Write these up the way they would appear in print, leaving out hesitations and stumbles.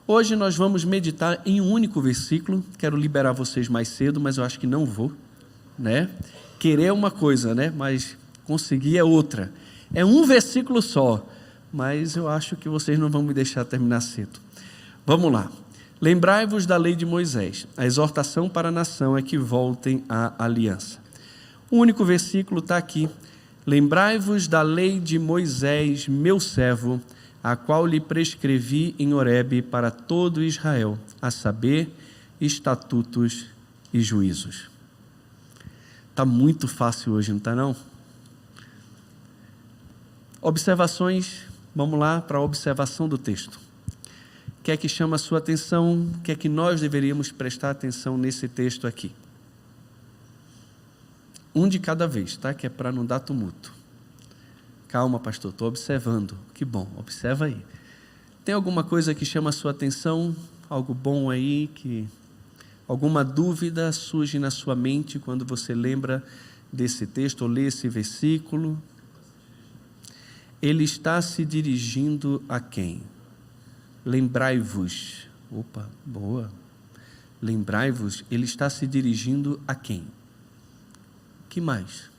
Hoje nós vamos meditar em um único versículo. Quero liberar vocês mais cedo, mas eu acho que não vou, né? Querer é uma coisa, né? Mas conseguir é outra. É um versículo só, mas eu acho que vocês não vão me deixar terminar cedo. Vamos lá. Lembrai-vos da lei de Moisés. A exortação para a nação é que voltem à aliança. O único versículo está aqui. Lembrai-vos da lei de Moisés, meu servo, a qual lhe prescrevi em Horebe para todo Israel, a saber, estatutos e juízos. Está muito fácil hoje, não está não? Observações, vamos lá para a observação do texto. O que é que chama a sua atenção? O que é que nós deveríamos prestar atenção nesse texto aqui? Um de cada vez, tá? Que é para não dar tumulto. Calma, pastor, estou observando. Que bom, observa aí. Tem alguma coisa que chama a sua atenção? Algo bom aí? Alguma dúvida surge na sua mente quando você lembra desse texto ou lê esse versículo? Ele está se dirigindo a quem? Lembrai-vos. Opa, boa. Lembrai-vos, ele está se dirigindo a quem? Que mais?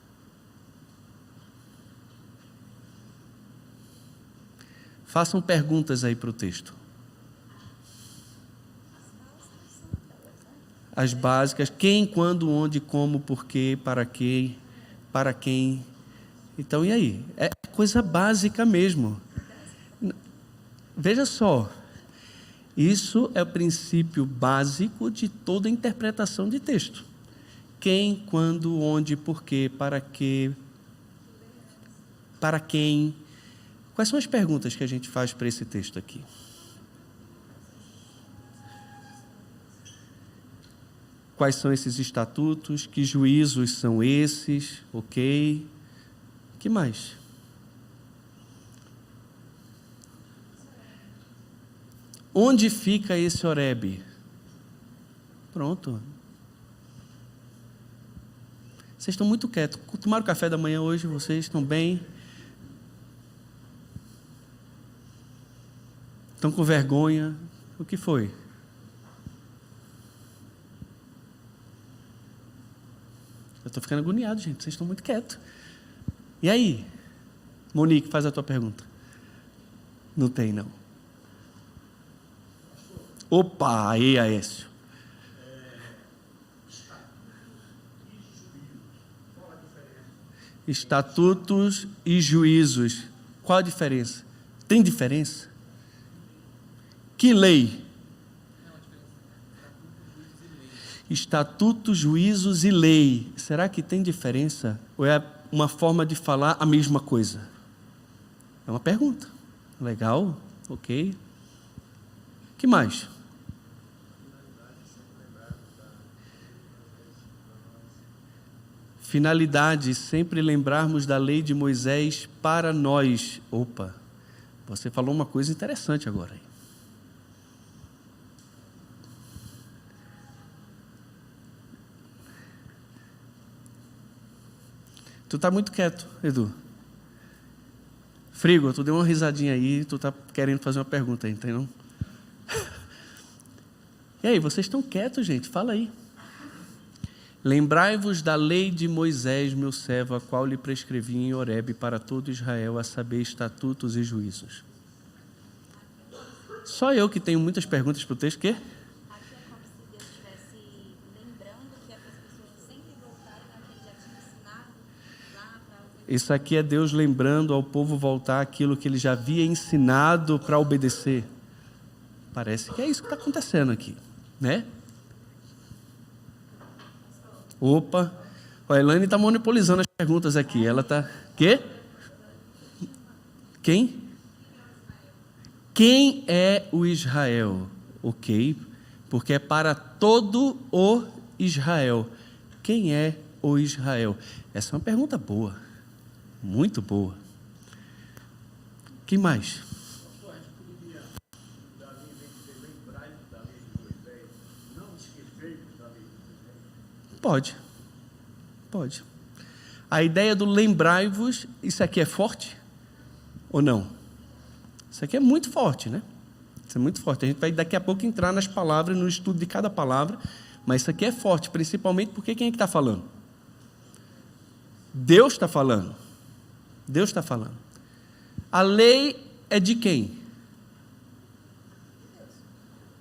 Façam perguntas aí para o texto. As básicas: quem, quando, onde, como, porquê, para quê, para quem. Então, e aí? É coisa básica mesmo. Veja só, isso é o princípio básico de toda interpretação de texto. Quem, quando, onde, porquê, para quê, para quem. Quais são as perguntas que a gente faz para esse texto aqui? Quais são esses estatutos? Que juízos são esses? Ok. Que mais? Onde fica esse Horebe? Pronto. Vocês estão muito quietos. Tomaram café da manhã hoje? Vocês estão bem? Estão com vergonha? O que foi? Eu estou ficando agoniado, gente. Vocês estão muito quietos. E aí? Monique, faz a tua pergunta. Não tem, não. Opa, aí, Aécio. Estatutos e juízos. Qual a diferença? Tem diferença? Que lei? Estatutos, juízos e lei. Será que tem diferença? Ou é uma forma de falar a mesma coisa? É uma pergunta. Legal, ok. Que mais? Finalidade, sempre lembrarmos da lei de Moisés para nós. Opa, você falou uma coisa interessante agora. Tu está muito quieto, Edu. Frigo, tu deu uma risadinha aí, tu está querendo fazer uma pergunta aí, entendeu? E aí, vocês estão quietos, gente? Fala aí. Lembrai-vos da lei de Moisés, meu servo, a qual lhe prescrevi em Horebe para todo Israel, a saber, estatutos e juízos. Só eu que tenho muitas perguntas para o texto, quê? Isso aqui é Deus lembrando ao povo voltar aquilo que ele já havia ensinado para obedecer. Parece que é isso que está acontecendo aqui, né? Opa, a Elaine está monopolizando as perguntas aqui. Ela está... Quê? Quem? Quem é o Israel? Ok, porque é para todo o Israel. Quem é o Israel? Essa é uma pergunta boa. Muito boa. Que mais? Pode. A ideia do lembrai-vos, isso aqui é forte ou não? Isso aqui é muito forte, né? Isso é muito forte. A gente vai daqui a pouco entrar nas palavras, no estudo de cada palavra, mas isso aqui é forte, principalmente porque quem é que está falando? Deus está falando. Deus está falando. A lei é de quem?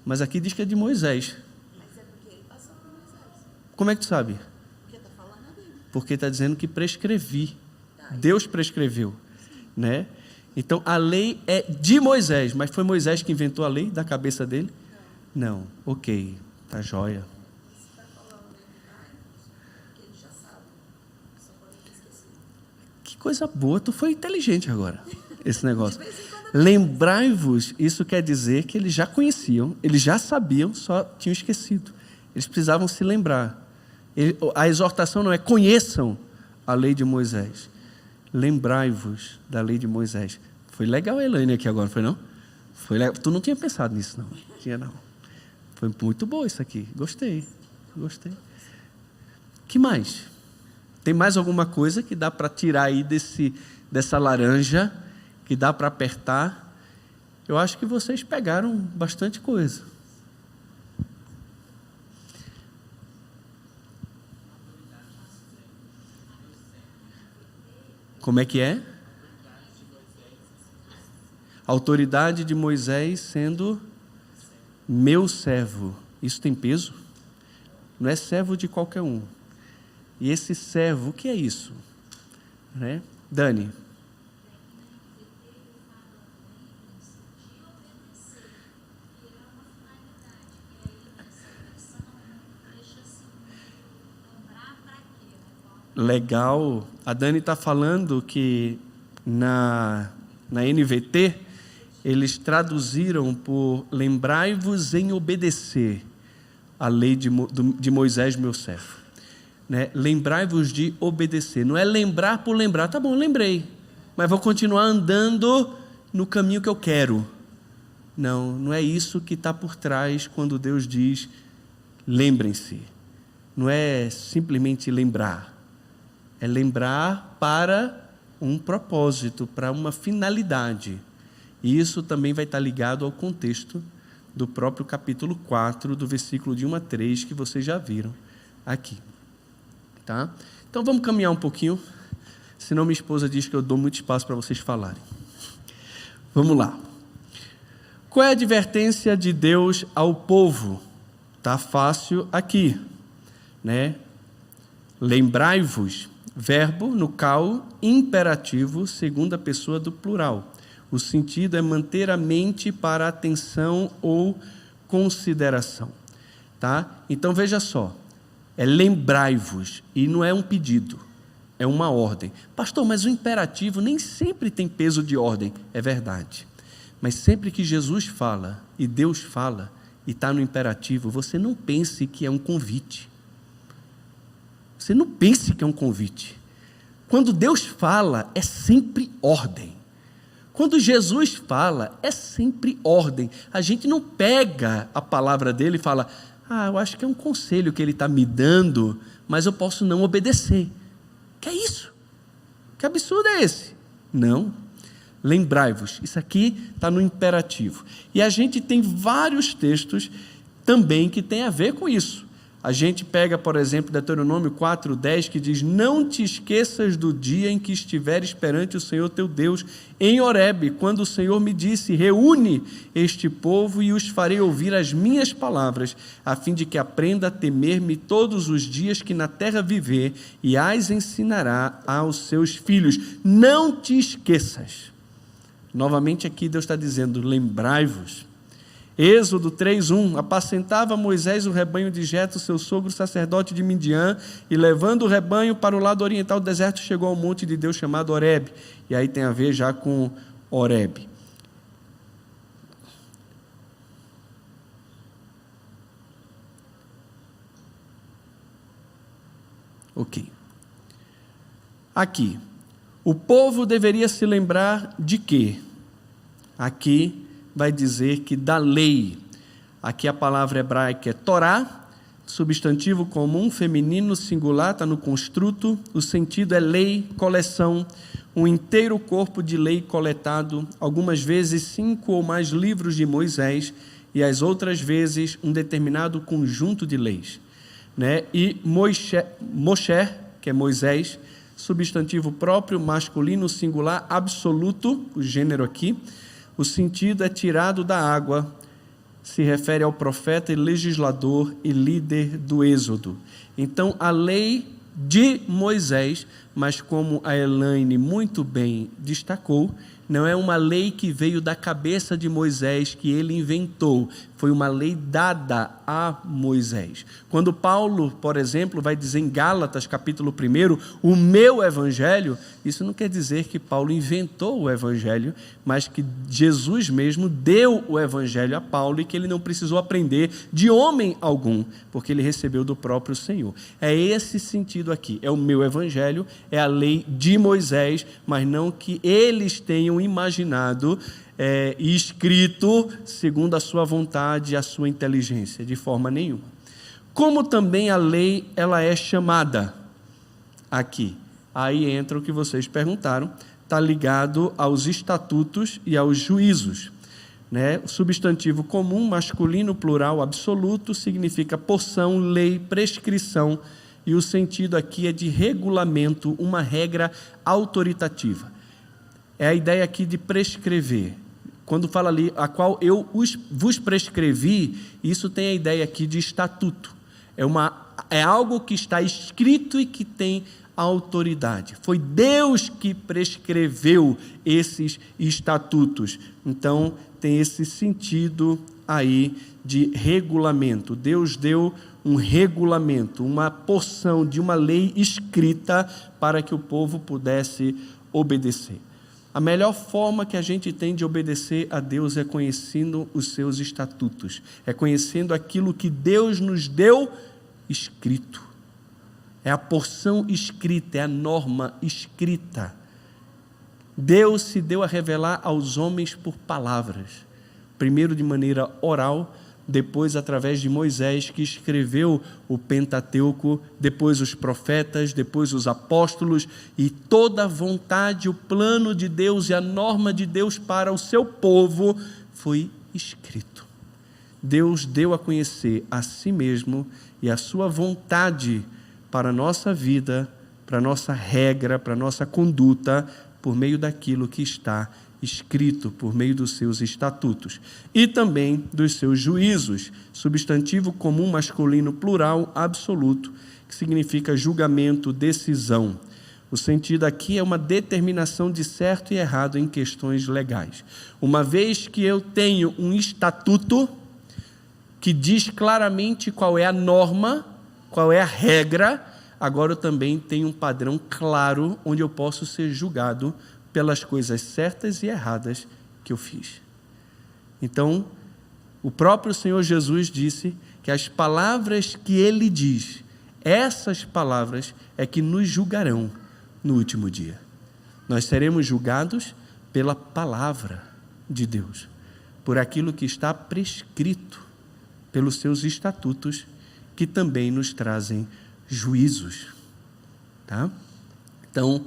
Mas aqui diz que é de Moisés. Mas é porque ele passou por Moisés. Como é que tu sabe? Porque está falando dele. Porque está dizendo que prescrevi. Deus prescreveu, né? Então, a lei é de Moisés, mas foi Moisés que inventou a lei da cabeça dele? Não. Ok, tá joia. Você está falando que ele já sabe. Só pode ter esquecido. Que coisa boa, tu foi inteligente agora, esse negócio. Lembrai-vos, isso quer dizer que eles já conheciam, eles já sabiam, só tinham esquecido. Eles precisavam se lembrar. A exortação não é conheçam a lei de Moisés. Lembrai-vos da lei de Moisés. Foi legal a Elaine aqui agora, foi não? Foi legal. Tu não tinha pensado nisso, não? Tinha não. Foi muito bom isso aqui. Gostei. Que mais? Tem mais alguma coisa que dá para tirar aí dessa laranja, que dá para apertar? Eu acho que vocês pegaram bastante coisa. Como é que é? A autoridade de Moisés sendo meu servo. Isso tem peso? Não é servo de qualquer um. E esse servo, o que é isso? Né? Dani. Legal. A Dani está falando que na NVT eles traduziram por lembrai-vos em obedecer a lei de Moisés, meu servo. Né? Lembrai-vos de obedecer. Não é lembrar por lembrar. Tá bom, lembrei, mas vou continuar andando no caminho que eu quero. Não é isso que está por trás quando Deus diz lembrem-se. Não é simplesmente lembrar. É lembrar para um propósito, para uma finalidade. E isso também vai estar ligado ao contexto do próprio capítulo 4, do versículo de 1 a 3, que vocês já viram aqui. Tá? Então vamos caminhar um pouquinho, senão minha esposa diz que eu dou muito espaço para vocês falarem. Vamos lá. Qual é a advertência de Deus ao povo? Está fácil aqui, né? Lembrai-vos. Verbo no cal, imperativo, segunda pessoa do plural. O sentido é manter a mente para atenção ou consideração. Tá? Então, veja só. É lembrai-vos, e não é um pedido, é uma ordem. Pastor, mas o imperativo nem sempre tem peso de ordem. É verdade. Mas sempre que Jesus fala, e Deus fala, e está no imperativo, você não pense que é um convite. Você não pense que é um convite. Quando Deus fala, é sempre ordem. Quando Jesus fala, é sempre ordem. A gente não pega a palavra dele e fala, eu acho que é um conselho que ele está me dando, mas eu posso não obedecer. Que é isso? Que absurdo é esse? Não. Lembrai-vos, isso aqui está no imperativo. E a gente tem vários textos também que tem a ver com isso. A gente pega, por exemplo, Deuteronômio 4:10, que diz, não te esqueças do dia em que estiveres perante o Senhor teu Deus, em Horebe, quando o Senhor me disse, reúne este povo e os farei ouvir as minhas palavras, a fim de que aprenda a temer-me todos os dias que na terra viver, e as ensinará aos seus filhos. Não te esqueças. Novamente aqui Deus está dizendo, lembrai-vos. Êxodo 3:1, apacentava Moisés o rebanho de Jetro, seu sogro sacerdote de Midian, e levando o rebanho para o lado oriental do deserto, chegou ao monte de Deus chamado Horebe. E aí tem a ver já com Horebe. Ok. Aqui, o povo deveria se lembrar de quê? Aqui vai dizer que da lei, aqui a palavra hebraica é Torá, substantivo comum, feminino, singular, está no construto, o sentido é lei, coleção, um inteiro corpo de lei coletado, algumas vezes 5 ou mais livros de Moisés, e as outras vezes um determinado conjunto de leis, né? E Moshe, que é Moisés, substantivo próprio, masculino, singular, absoluto, o gênero aqui, o sentido é tirado da água, se refere ao profeta e legislador e líder do Êxodo. Então, a lei de Moisés, mas como a Elaine muito bem destacou, não é uma lei que veio da cabeça de Moisés, que ele inventou, foi uma lei dada a Moisés. Quando Paulo, por exemplo, vai dizer em Gálatas, capítulo 1, o meu evangelho, isso não quer dizer que Paulo inventou o evangelho, mas que Jesus mesmo deu o evangelho a Paulo e que ele não precisou aprender de homem algum, porque ele recebeu do próprio Senhor. É esse sentido aqui, é o meu evangelho, é a lei de Moisés, mas não que eles tenham imaginado e escrito segundo a sua vontade e a sua inteligência, de forma nenhuma. Como também a lei, ela é chamada aqui. Aí entra o que vocês perguntaram, está ligado aos estatutos e aos juízos, né? O substantivo comum, masculino, plural, absoluto, significa porção, lei, prescrição, e o sentido aqui é de regulamento, uma regra autoritativa. É a ideia aqui de prescrever. Quando fala ali, a qual eu vos prescrevi, isso tem a ideia aqui de estatuto. É algo que está escrito e que tem autoridade. Foi Deus que prescreveu esses estatutos. Então, tem esse sentido aí de regulamento. Deus deu um regulamento, uma porção de uma lei escrita para que o povo pudesse obedecer. A melhor forma que a gente tem de obedecer a Deus é conhecendo os seus estatutos, é conhecendo aquilo que Deus nos deu escrito. É a porção escrita, é a norma escrita. Deus se deu a revelar aos homens por palavras, primeiro de maneira oral, depois através de Moisés, que escreveu o Pentateuco, depois os profetas, depois os apóstolos, e toda a vontade, o plano de Deus e a norma de Deus para o seu povo foi escrito. Deus deu a conhecer a si mesmo e a sua vontade para a nossa vida, para a nossa regra, para a nossa conduta, por meio daquilo que está escrito, por meio dos seus estatutos e também dos seus juízos, substantivo comum masculino plural absoluto, que significa julgamento, decisão. O sentido aqui é uma determinação de certo e errado em questões legais. Uma vez que eu tenho um estatuto que diz claramente qual é a norma, qual é a regra, agora eu também tenho um padrão claro onde eu posso ser julgado pelas coisas certas e erradas que eu fiz. Então, o próprio Senhor Jesus disse que as palavras que Ele diz, essas palavras é que nos julgarão no último dia. Nós seremos julgados pela palavra de Deus, por aquilo que está prescrito, pelos seus estatutos, que também nos trazem juízos. Tá? Então,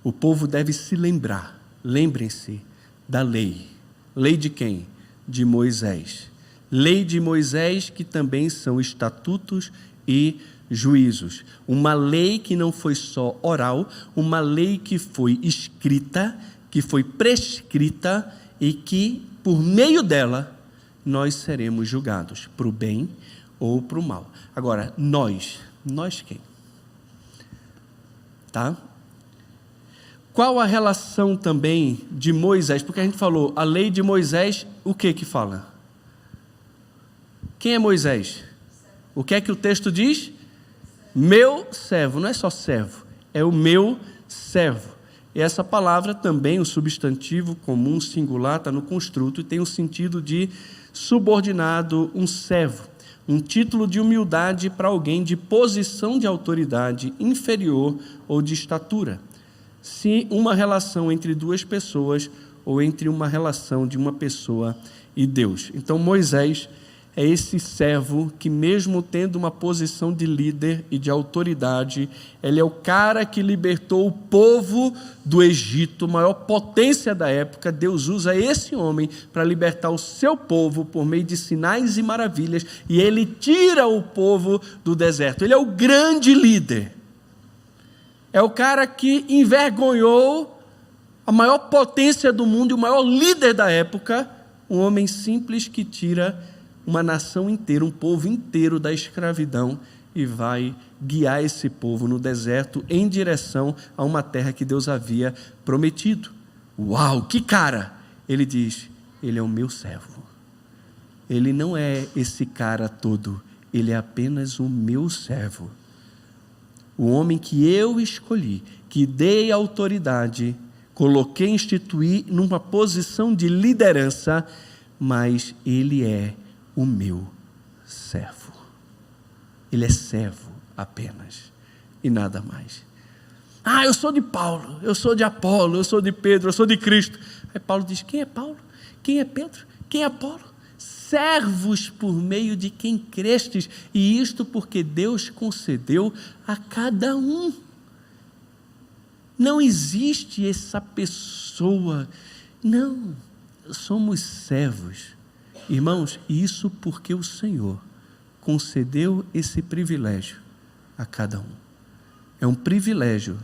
o povo deve se lembrar, lembrem-se da lei. Lei de quem? De Moisés. Lei de Moisés, que também são estatutos e juízos. Uma lei que não foi só oral, uma lei que foi escrita, que foi prescrita e que, por meio dela, nós seremos julgados, para o bem ou para o mal. Agora, nós quem? Tá? Qual a relação também de Moisés? Porque a gente falou, a lei de Moisés, o que fala? Quem é Moisés? O que é que o texto diz? Meu servo, não é só servo, é o meu servo. E essa palavra também, o substantivo comum, singular, está no construto e tem o sentido de subordinado, um servo. Um título de humildade para alguém de posição de autoridade inferior ou de estatura. Se uma relação entre duas pessoas ou entre uma relação de uma pessoa e Deus. Então, Moisés é esse servo que, mesmo tendo uma posição de líder e de autoridade, ele é o cara que libertou o povo do Egito, maior potência da época. Deus usa esse homem para libertar o seu povo por meio de sinais e maravilhas, e ele tira o povo do deserto. Ele é o grande líder. É o cara que envergonhou a maior potência do mundo e o maior líder da época, um homem simples que tira uma nação inteira, um povo inteiro da escravidão e vai guiar esse povo no deserto em direção a uma terra que Deus havia prometido. Uau, que cara! Ele diz, ele é o meu servo. Ele não é esse cara todo, ele é apenas o meu servo. O homem que eu escolhi, que dei autoridade, coloquei, instituí numa posição de liderança, mas ele é o meu servo. Ele é servo apenas e nada mais. Eu sou de Paulo, eu sou de Apolo, eu sou de Pedro, eu sou de Cristo. Aí Paulo diz, quem é Paulo? Quem é Pedro? Quem é Apolo? Servos por meio de quem crestes, e isto porque Deus concedeu a cada um. Não existe essa pessoa, não, somos servos. Irmãos, isso porque o Senhor concedeu esse privilégio a cada um. É um privilégio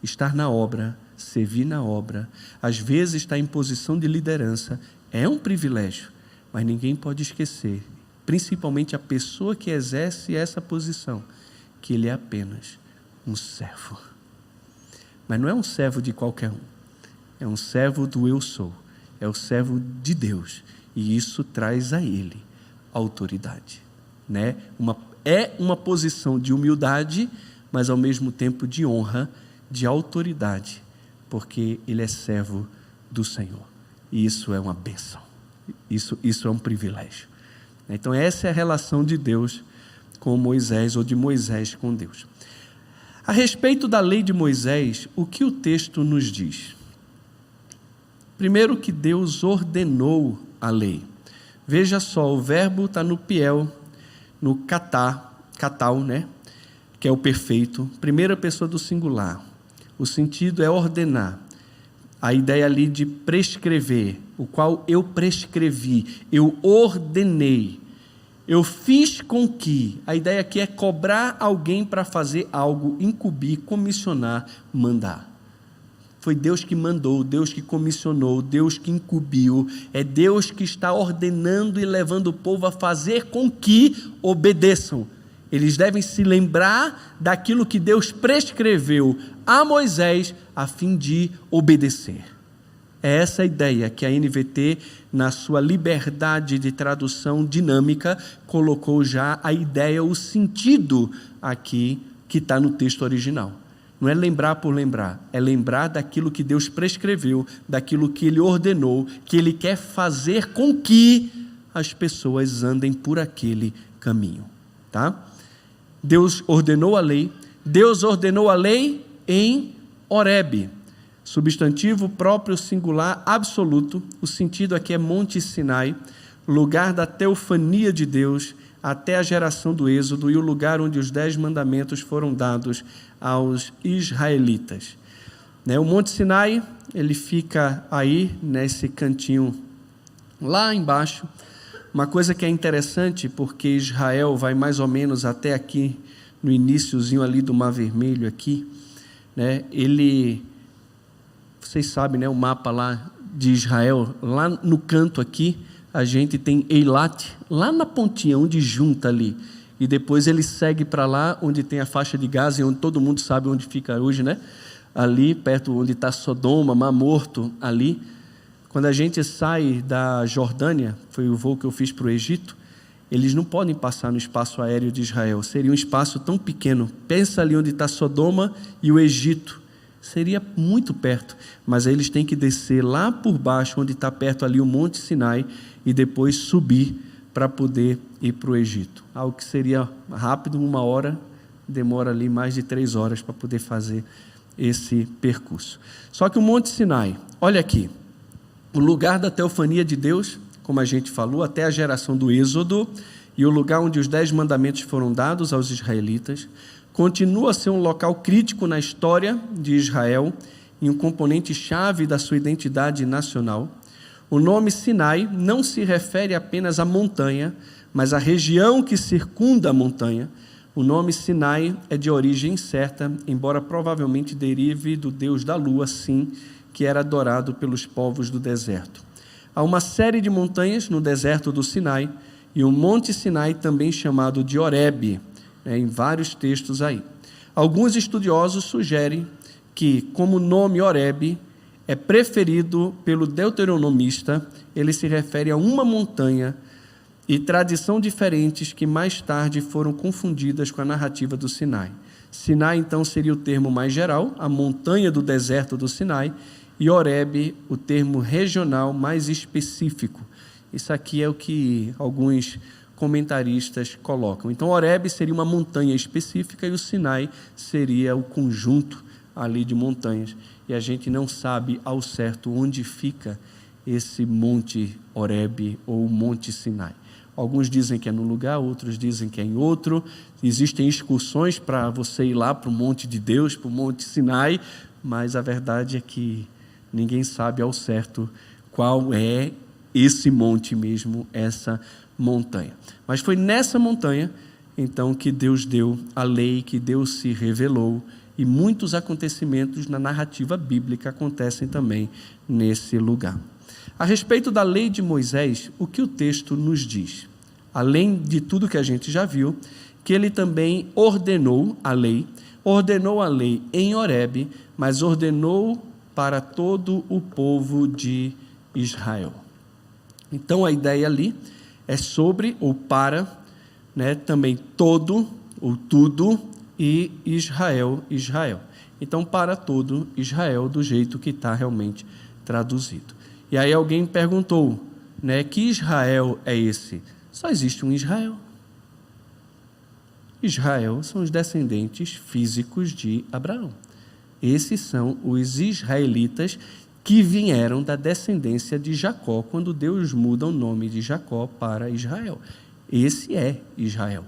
estar na obra, servir na obra, às vezes estar em posição de liderança, é um privilégio, mas ninguém pode esquecer, principalmente a pessoa que exerce essa posição, que ele é apenas um servo. Mas não é um servo de qualquer um, é um servo do eu sou, é o servo de Deus, e isso traz a ele autoridade, né? É uma posição de humildade, mas ao mesmo tempo de honra, de autoridade, porque ele é servo do Senhor, e isso é uma bênção, isso é um privilégio. Então essa é a relação de Deus com Moisés, ou de Moisés com Deus. A respeito da lei de Moisés, o que o texto nos diz? Primeiro, que Deus ordenou a lei. Veja só, o verbo está no piel, no catal, né? Que é o perfeito, primeira pessoa do singular. O sentido é ordenar. A ideia ali de prescrever, o qual eu prescrevi, eu ordenei, eu fiz com que. A ideia aqui é cobrar alguém para fazer algo, incumbir, comissionar, mandar. Foi Deus que mandou, Deus que comissionou, Deus que incumbiu, é Deus que está ordenando e levando o povo a fazer com que obedeçam. Eles devem se lembrar daquilo que Deus prescreveu a Moisés a fim de obedecer. É essa a ideia que a NVT, na sua liberdade de tradução dinâmica, colocou já a ideia, o sentido aqui que está no texto original. Não é lembrar por lembrar, é lembrar daquilo que Deus prescreveu, daquilo que Ele ordenou, que Ele quer fazer com que as pessoas andem por aquele caminho. Tá? Deus ordenou a lei em Horebe, substantivo próprio singular absoluto, o sentido aqui é Monte Sinai, lugar da teofania de Deus até a geração do Êxodo e o lugar onde os 10 mandamentos foram dados aos israelitas. O Monte Sinai, ele fica aí nesse cantinho lá embaixo. Uma coisa que é interessante, porque Israel vai mais ou menos até aqui, no iniciozinho ali do Mar Vermelho aqui, né? Vocês sabem, o mapa lá de Israel, lá no canto aqui, a gente tem Eilat, lá na pontinha, onde junta ali, e depois ele segue para lá, onde tem a faixa de Gaza, e onde todo mundo sabe onde fica hoje, né? Ali, perto onde está Sodoma, Mar Morto, ali. Quando a gente sai da Jordânia, foi o voo que eu fiz para o Egito, eles não podem passar no espaço aéreo de Israel, seria um espaço tão pequeno. Pensa ali onde está Sodoma e o Egito, seria muito perto, mas aí eles têm que descer lá por baixo, onde está perto ali o Monte Sinai, e depois subir para poder ir para o Egito. Algo que seria rápido, 1 hora, demora ali mais de 3 horas para poder fazer esse percurso. Só que o Monte Sinai, olha aqui, o lugar da teofania de Deus, como a gente falou, até a geração do Êxodo, e o lugar onde os 10 mandamentos foram dados aos israelitas. Continua a ser um local crítico na história de Israel e um componente-chave da sua identidade nacional. O nome Sinai não se refere apenas à montanha, mas à região que circunda a montanha. O nome Sinai é de origem incerta, embora provavelmente derive do deus da lua, Sin, que era adorado pelos povos do deserto. Há uma série de montanhas no deserto do Sinai, e o Monte Sinai também chamado de Horebe, em vários textos aí. Alguns estudiosos sugerem que, como o nome Horebe é preferido pelo deuteronomista, ele se refere a uma montanha e tradição diferentes que mais tarde foram confundidas com a narrativa do Sinai. Sinai, então, seria o termo mais geral, a montanha do deserto do Sinai, e Horebe, o termo regional mais específico. Isso aqui é o que alguns comentaristas colocam. Então, Horebe seria uma montanha específica e o Sinai seria o conjunto ali de montanhas. E a gente não sabe ao certo onde fica esse Monte Horebe ou Monte Sinai. Alguns dizem que é num lugar, outros dizem que é em outro. Existem excursões para você ir lá para o Monte de Deus, para o Monte Sinai, mas a verdade é que ninguém sabe ao certo qual é esse monte mesmo, essa montanha. Mas foi nessa montanha, então, que Deus deu a lei, que Deus se revelou, e muitos acontecimentos na narrativa bíblica acontecem também nesse lugar. A respeito da lei de Moisés, o que o texto nos diz? Além de tudo que a gente já viu, que ele também ordenou a lei em Horebe, mas ordenou para todo o povo de Israel. Então, a ideia ali é sobre ou para, também todo ou tudo, e Israel. Então, para todo Israel, do jeito que está realmente traduzido. E aí alguém perguntou, que Israel é esse? Só existe um Israel. Israel são os descendentes físicos de Abraão. Esses são os israelitas que vieram da descendência de Jacó, quando Deus muda o nome de Jacó para Israel. Esse é Israel.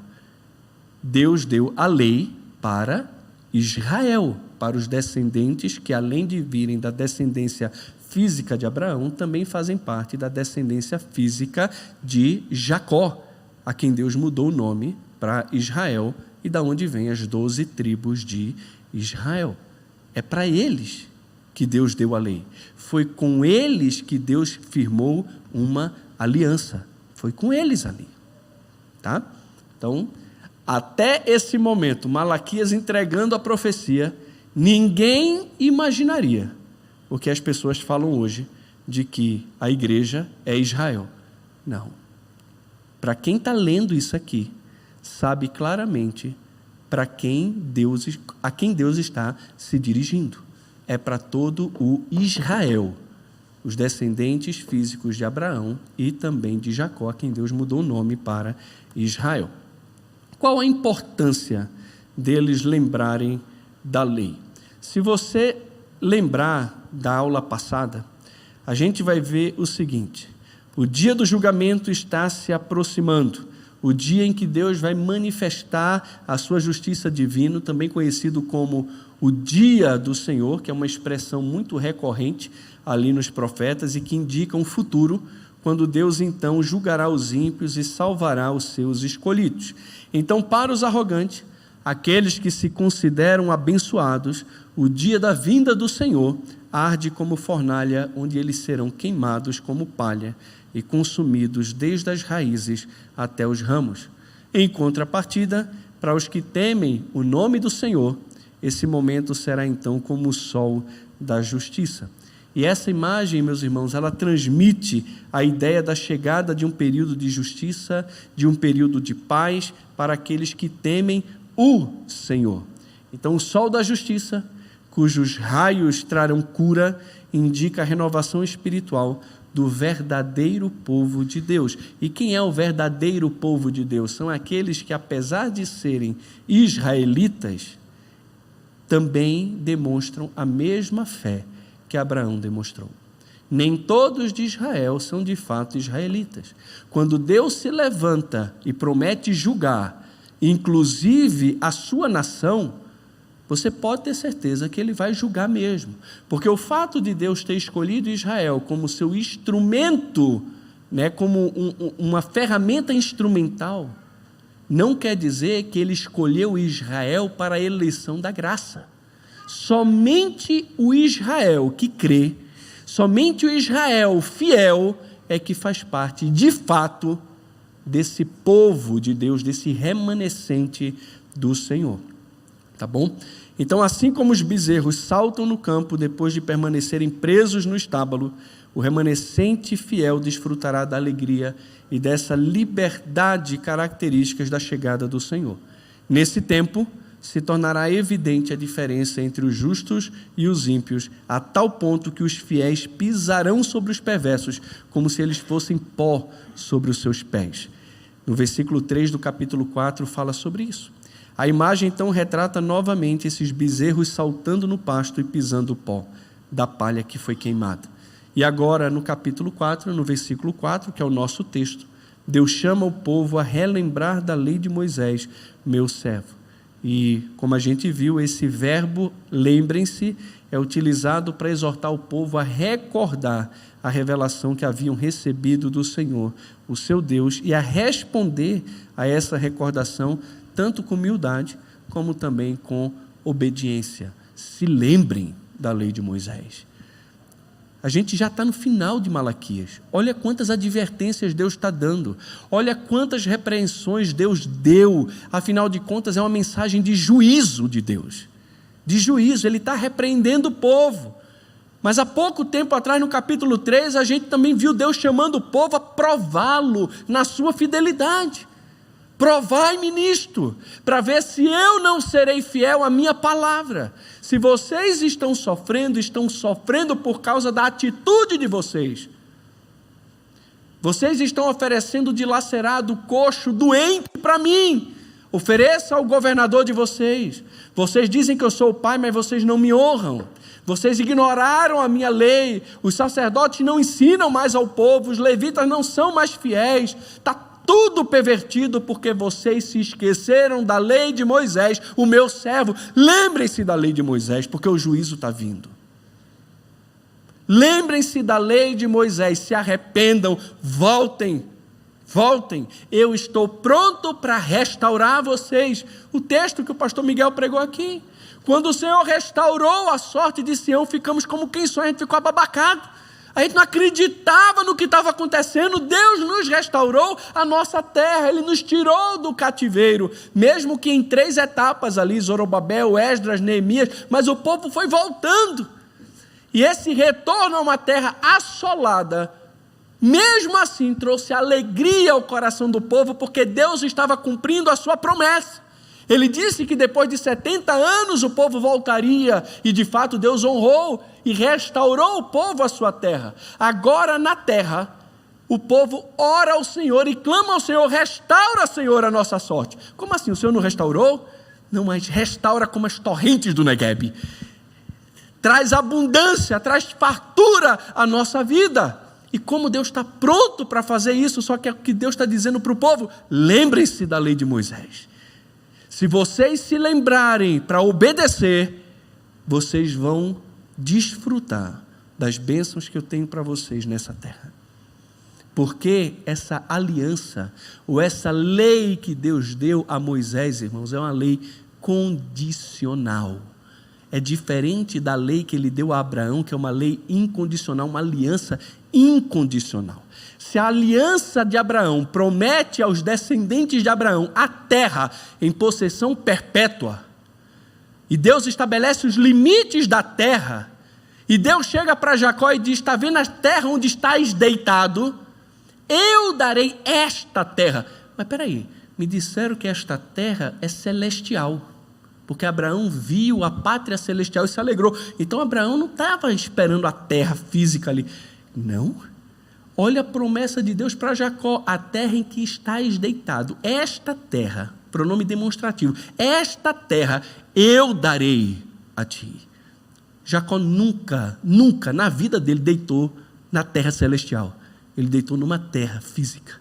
Deus deu a lei para Israel, para os descendentes que, além de virem da descendência física de Abraão, também fazem parte da descendência física de Jacó, a quem Deus mudou o nome para Israel, e da onde vêm as 12 tribos de Israel. É para eles que Deus deu a lei. Foi com eles que Deus firmou uma aliança. Foi com eles ali. Tá? Então, até esse momento, Malaquias entregando a profecia, ninguém imaginaria o que as pessoas falam hoje, de que a igreja é Israel. Não. Para quem está lendo isso aqui, sabe claramente a quem Deus está se dirigindo. É para todo o Israel, os descendentes físicos de Abraão e também de Jacó, a quem Deus mudou o nome para Israel. Qual a importância deles lembrarem da lei? Se você lembrar da aula passada, a gente vai ver o seguinte: o dia do julgamento está se aproximando, o dia em que Deus vai manifestar a sua justiça divina, também conhecido como o dia do Senhor, que é uma expressão muito recorrente ali nos profetas e que indica um futuro, quando Deus então julgará os ímpios e salvará os seus escolhidos. Então, para os arrogantes, aqueles que se consideram abençoados, o dia da vinda do Senhor arde como fornalha, onde eles serão queimados como palha e consumidos desde as raízes até os ramos. Em contrapartida, para os que temem o nome do Senhor, esse momento será então como o sol da justiça. E essa imagem, meus irmãos, ela transmite a ideia da chegada de um período de justiça, de um período de paz para aqueles que temem o Senhor. Então, o sol da justiça, cujos raios trarão cura, indica a renovação espiritual do verdadeiro povo de Deus. E quem é o verdadeiro povo de Deus? São aqueles que, apesar de serem israelitas, também demonstram a mesma fé que Abraão demonstrou. Nem todos de Israel são de fato israelitas. Quando Deus se levanta e promete julgar, inclusive a sua nação, você pode ter certeza que ele vai julgar mesmo. Porque o fato de Deus ter escolhido Israel como seu instrumento, né, como uma ferramenta instrumental, não quer dizer que ele escolheu Israel para a eleição da graça. Somente o Israel que crê, somente o Israel fiel é que faz parte, de fato, desse povo de Deus, desse remanescente do Senhor. Tá bom? Então, assim como os bezerros saltam no campo depois de permanecerem presos no estábulo, o remanescente fiel desfrutará da alegria e dessa liberdade características da chegada do Senhor. Nesse tempo, se tornará evidente a diferença entre os justos e os ímpios, a tal ponto que os fiéis pisarão sobre os perversos, como se eles fossem pó sobre os seus pés. No versículo 3 do capítulo 4 fala sobre isso. A imagem então retrata novamente esses bezerros saltando no pasto e pisando o pó da palha que foi queimada. E agora, no capítulo 4, no versículo 4, que é o nosso texto, Deus chama o povo a relembrar da lei de Moisés, meu servo. E, como a gente viu, esse verbo, lembrem-se, é utilizado para exortar o povo a recordar a revelação que haviam recebido do Senhor, o seu Deus, e a responder a essa recordação, tanto com humildade, como também com obediência. Se lembrem da lei de Moisés. A gente já está no final de Malaquias. Olha quantas advertências Deus está dando. Olha quantas repreensões Deus deu. Afinal de contas, é uma mensagem de juízo de Deus. De juízo, Ele está repreendendo o povo. Mas há pouco tempo atrás, no capítulo 3, a gente também viu Deus chamando o povo a prová-lo na sua fidelidade. Provai-me nisto, para ver se eu não serei fiel à minha palavra. Se vocês estão sofrendo por causa da atitude de vocês. Vocês estão oferecendo dilacerado, coxo, doente para mim. Ofereça ao governador de vocês. Vocês dizem que eu sou o pai, mas vocês não me honram. Vocês ignoraram a minha lei. Os sacerdotes não ensinam mais ao povo. Os levitas não são mais fiéis. Está tudo pervertido porque vocês se esqueceram da lei de Moisés, o meu servo. Lembrem-se da lei de Moisés, porque o juízo está vindo. Lembrem-se da lei de Moisés, se arrependam, voltem, eu estou pronto para restaurar vocês. O texto que o pastor Miguel pregou aqui. Quando o Senhor restaurou a sorte de Sião, ficamos como quem só, a gente ficou ababacado. A gente não acreditava no que estava acontecendo. Deus nos restaurou a nossa terra, Ele nos tirou do cativeiro, mesmo que em 3 etapas ali, Zorobabel, Esdras, Neemias, mas o povo foi voltando, e esse retorno a uma terra assolada, mesmo assim trouxe alegria ao coração do povo, porque Deus estava cumprindo a sua promessa. Ele disse que depois de 70 anos o povo voltaria, e de fato Deus honrou e restaurou o povo à sua terra. Agora na terra, o povo ora ao Senhor e clama ao Senhor: restaura, Senhor, a nossa sorte. Como assim? O Senhor não restaurou? Não, mas restaura como as torrentes do Negueb. Traz abundância, traz fartura à nossa vida. E como Deus está pronto para fazer isso, só que é o que Deus está dizendo para o povo: lembrem-se da lei de Moisés. Se vocês se lembrarem para obedecer, vocês vão desfrutar das bênçãos que eu tenho para vocês nessa terra. Porque essa aliança, ou essa lei que Deus deu a Moisés, irmãos, é uma lei condicional. É diferente da lei que Ele deu a Abraão, que é uma lei incondicional, uma aliança incondicional. Se a aliança de Abraão promete aos descendentes de Abraão a terra em possessão perpétua, e Deus estabelece os limites da terra, e Deus chega para Jacó e diz: está vendo a terra onde estás deitado? Eu darei esta terra. Mas peraí, me disseram que esta terra é celestial, porque Abraão viu a pátria celestial e se alegrou. Então Abraão não estava esperando a terra física ali. Não. Olha a promessa de Deus para Jacó: a terra em que estás deitado, esta terra, pronome demonstrativo, esta terra eu darei a ti. Jacó nunca na vida dele deitou na terra celestial. Ele deitou numa terra física.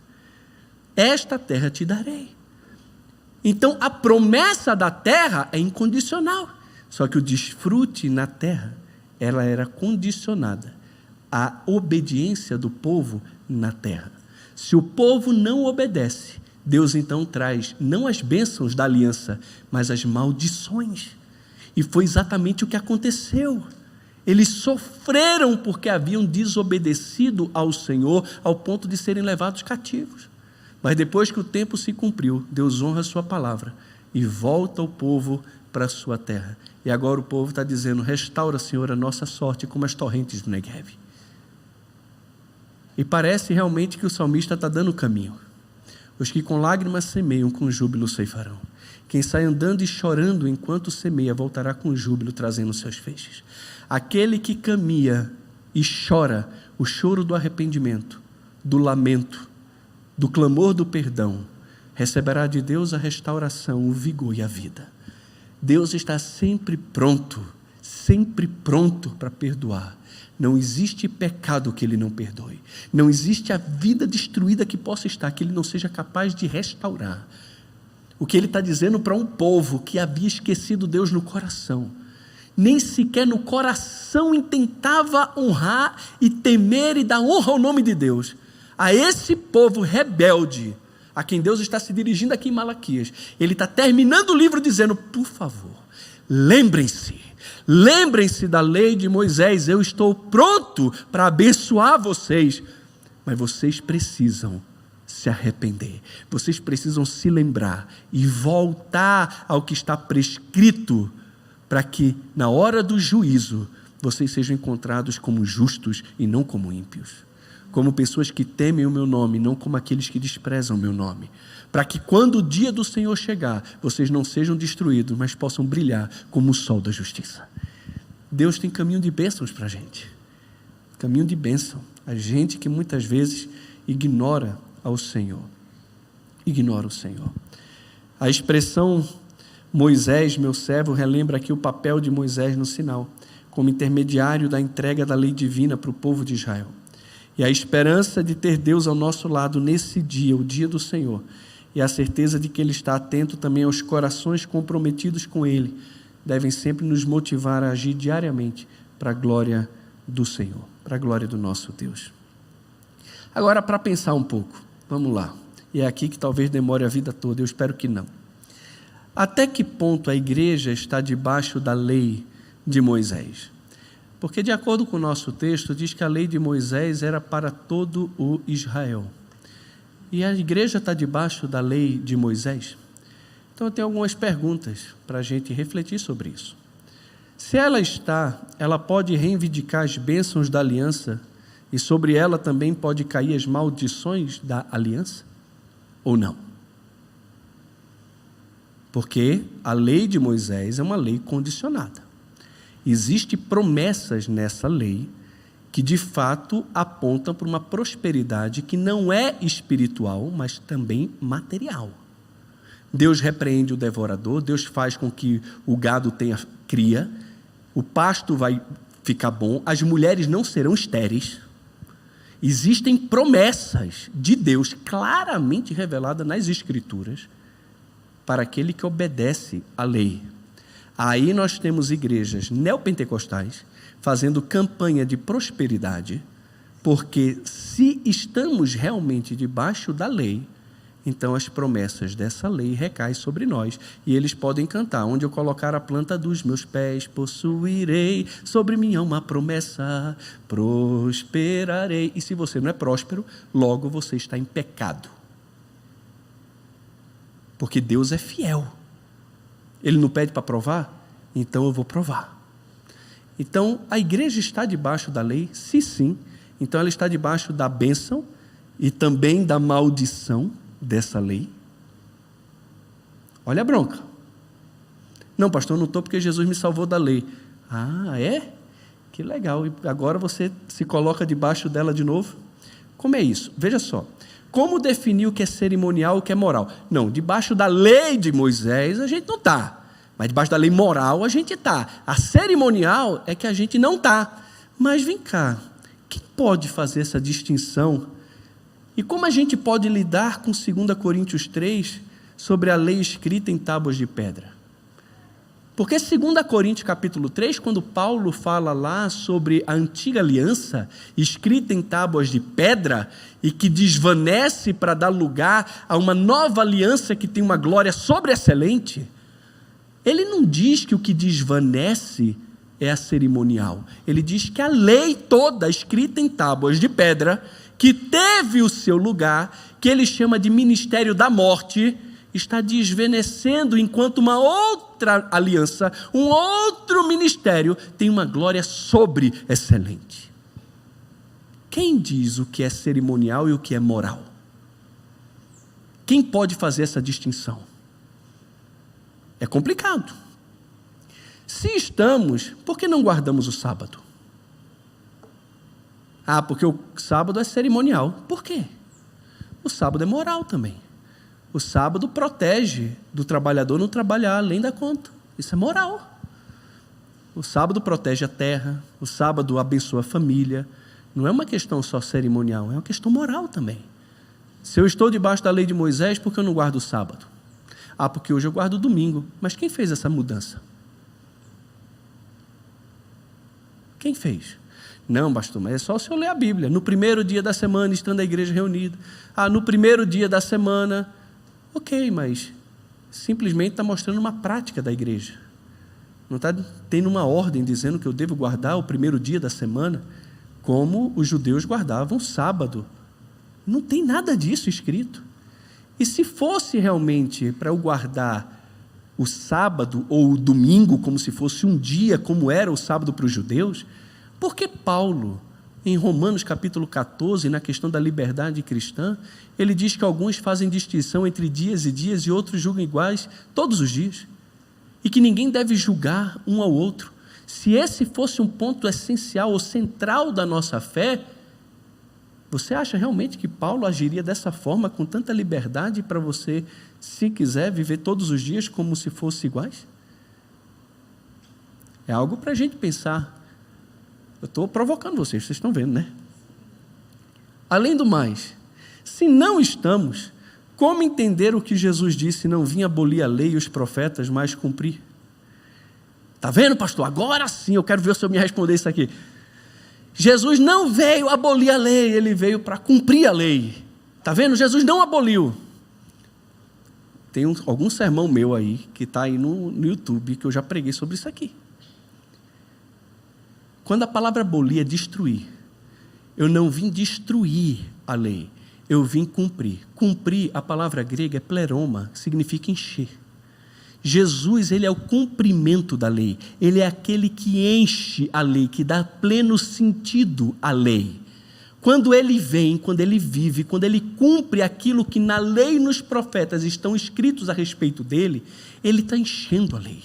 Esta terra te darei. Então, a promessa da terra é incondicional. Só que o desfrute na terra, ela era condicionada à obediência do povo na terra. Se o povo não obedece, Deus então traz não as bênçãos da aliança, mas as maldições. E foi exatamente o que aconteceu. Eles sofreram porque haviam desobedecido ao Senhor ao ponto de serem levados cativos. Mas depois que o tempo se cumpriu, Deus honra a sua palavra e volta o povo para a sua terra. E agora o povo está dizendo: restaura, Senhor, a nossa sorte como as torrentes do Negev. E parece realmente que o salmista está dando o caminho. Os que com lágrimas semeiam, com júbilo ceifarão. Quem sai andando e chorando enquanto semeia, voltará com júbilo, trazendo seus feixes. Aquele que caminha e chora o choro do arrependimento, do lamento, do clamor do perdão, receberá de Deus a restauração, o vigor e a vida. Deus está sempre pronto para perdoar. Não existe pecado que Ele não perdoe. Não existe a vida destruída que possa estar, que Ele não seja capaz de restaurar. O que Ele está dizendo para um povo que havia esquecido Deus no coração, nem sequer no coração intentava honrar e temer e dar honra ao nome de Deus. A esse povo rebelde, a quem Deus está se dirigindo aqui em Malaquias, Ele está terminando o livro dizendo: por favor, lembrem-se da lei de Moisés, eu estou pronto para abençoar vocês, mas vocês precisam se arrepender, vocês precisam se lembrar e voltar ao que está prescrito, para que na hora do juízo, vocês sejam encontrados como justos e não como ímpios, como pessoas que temem o meu nome, não como aqueles que desprezam o meu nome, para que quando o dia do Senhor chegar, vocês não sejam destruídos, mas possam brilhar como o sol da justiça. Deus tem caminho de bênçãos para a gente, caminho de bênção, a gente que muitas vezes ignora o Senhor. A expressão Moisés, meu servo, relembra aqui o papel de Moisés no sinal, como intermediário da entrega da lei divina para o povo de Israel. E a esperança de ter Deus ao nosso lado nesse dia, o dia do Senhor, e a certeza de que Ele está atento também aos corações comprometidos com Ele, devem sempre nos motivar a agir diariamente para a glória do Senhor, para a glória do nosso Deus. Agora, para pensar um pouco, vamos lá. E é aqui que talvez demore a vida toda, eu espero que não. Até que ponto a igreja está debaixo da lei de Moisés? Porque, de acordo com o nosso texto, diz que a lei de Moisés era para todo o Israel. E a igreja está debaixo da lei de Moisés? Então, eu tenho algumas perguntas para a gente refletir sobre isso. Se ela está, ela pode reivindicar as bênçãos da aliança e sobre ela também pode cair as maldições da aliança? Ou não? Porque a lei de Moisés é uma lei condicionada. Existem promessas nessa lei que de fato apontam para uma prosperidade que não é espiritual, mas também material. Deus repreende o devorador, Deus faz com que o gado tenha cria, o pasto vai ficar bom, as mulheres não serão estéreis. Existem promessas de Deus claramente reveladas nas Escrituras para aquele que obedece à lei. Aí nós temos igrejas neopentecostais fazendo campanha de prosperidade, porque se estamos realmente debaixo da lei, então as promessas dessa lei recaem sobre nós, e eles podem cantar: onde eu colocar a planta dos meus pés, possuirei, sobre mim há uma promessa, prosperarei. E se você não é próspero, logo você está em pecado, porque Deus é fiel. Ele não pede para provar? Então eu vou provar. Então, a igreja está debaixo da lei? Se sim, então ela está debaixo da bênção e também da maldição dessa lei. Olha a bronca. Não, pastor, eu não estou porque Jesus me salvou da lei. Ah, é? Que legal. E agora você se coloca debaixo dela de novo? Como é isso? Veja só. Como definir o que é cerimonial e o que é moral? Não, debaixo da lei de Moisés a gente não está. Mas debaixo da lei moral a gente está. A cerimonial é que a gente não está. Mas vem cá, Quem pode fazer essa distinção? E como a gente pode lidar com 2 Coríntios 3 sobre a lei escrita em tábuas de pedra? Porque 2 Coríntios capítulo 3, quando Paulo fala lá sobre a antiga aliança, escrita em tábuas de pedra, e que desvanece para dar lugar a uma nova aliança que tem uma glória sobreexcelente, ele não diz que o que desvanece é a cerimonial. Ele diz que a lei toda escrita em tábuas de pedra, que teve o seu lugar, que ele chama de ministério da morte, está desvanecendo, enquanto uma outra aliança, um outro ministério, tem uma glória sobreexcelente. Quem diz o que é cerimonial e o que é moral? Quem pode fazer essa distinção? É complicado. Se estamos, por que não guardamos o sábado? Porque o sábado é cerimonial. Por quê? O sábado é moral também. O sábado protege do trabalhador não trabalhar além da conta. Isso é moral. O sábado protege a terra, o sábado abençoa a família. Não é uma questão só cerimonial, é uma questão moral também. Se eu estou debaixo da lei de Moisés, por que eu não guardo o sábado? Porque hoje eu guardo o domingo. Mas quem fez essa mudança? Quem fez? Não, pastor, mas é só o senhor ler a Bíblia. No primeiro dia da semana, estando a igreja reunida. No primeiro dia da semana. Ok, mas simplesmente está mostrando uma prática da igreja. Não está tendo uma ordem dizendo que eu devo guardar o primeiro dia da semana, como os judeus guardavam o sábado. Não tem nada disso escrito. E se fosse realmente para eu guardar o sábado ou o domingo como se fosse um dia, como era o sábado para os judeus, por que Paulo, em Romanos capítulo 14, na questão da liberdade cristã, ele diz que alguns fazem distinção entre dias e dias e outros julgam iguais todos os dias, e que ninguém deve julgar um ao outro? Se esse fosse um ponto essencial ou central da nossa fé, você acha realmente que Paulo agiria dessa forma, com tanta liberdade, para você, se quiser, viver todos os dias como se fossem iguais? É algo para a gente pensar. Eu estou provocando vocês estão vendo, né? Além do mais, se não estamos, como entender o que Jesus disse: não vim abolir a lei e os profetas, mas cumprir? Está vendo, pastor? Agora sim, eu quero ver o senhor me responder isso aqui. Jesus não veio abolir a lei, ele veio para cumprir a lei. Está vendo? Jesus não aboliu. Tem algum sermão meu aí, que está aí no YouTube, que eu já preguei sobre isso aqui. Quando a palavra abolir é destruir, eu não vim destruir a lei, eu vim cumprir. Cumprir, a palavra grega é pleroma, que significa encher. Jesus, ele é o cumprimento da lei, ele é aquele que enche a lei, que dá pleno sentido à lei. Quando ele vem, quando ele vive, quando ele cumpre aquilo que na lei e nos profetas estão escritos a respeito dele, ele está enchendo a lei.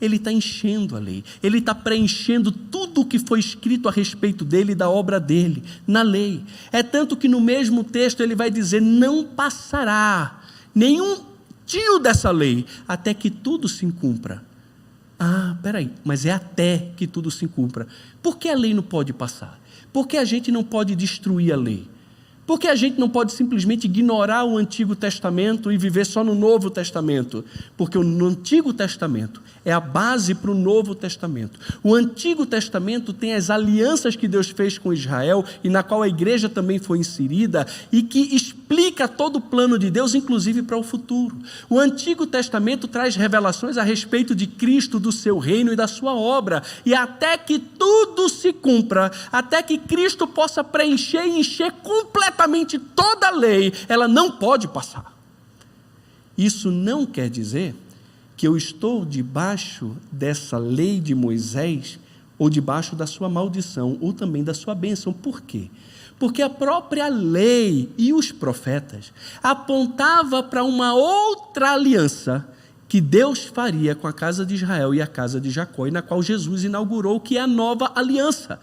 Ele está enchendo a lei, ele está preenchendo tudo o que foi escrito a respeito dele e da obra dele, na lei. É tanto que no mesmo texto ele vai dizer: não passará nenhum tio dessa lei, até que tudo se cumpra. Peraí, mas é até que tudo se cumpra. Por que a lei não pode passar? Por que a gente não pode destruir a lei? Por que a gente não pode simplesmente ignorar o Antigo Testamento e viver só no Novo Testamento? Porque no Antigo Testamento é a base para o Novo Testamento. O Antigo Testamento tem as alianças que Deus fez com Israel e na qual a igreja também foi inserida e que explica todo o plano de Deus, inclusive para o futuro. O Antigo Testamento traz revelações a respeito de Cristo, do seu reino e da sua obra. E até que tudo se cumpra, até que Cristo possa preencher e encher completamente toda a lei, ela não pode passar. Isso não quer dizer que eu estou debaixo dessa lei de Moisés ou debaixo da sua maldição ou também da sua bênção. Por quê? Porque a própria lei e os profetas apontava para uma outra aliança que Deus faria com a casa de Israel e a casa de Jacó, e na qual Jesus inaugurou, que é a nova aliança.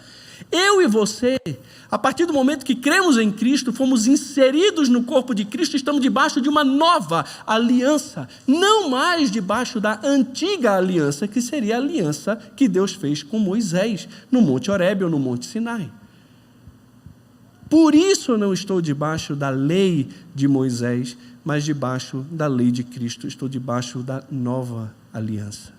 Eu e você, a partir do momento que cremos em Cristo, fomos inseridos no corpo de Cristo, estamos debaixo de uma nova aliança, não mais debaixo da antiga aliança, que seria a aliança que Deus fez com Moisés, no Monte Horebe ou no Monte Sinai. Por isso eu não estou debaixo da lei de Moisés, mas debaixo da lei de Cristo. Estou debaixo da nova aliança.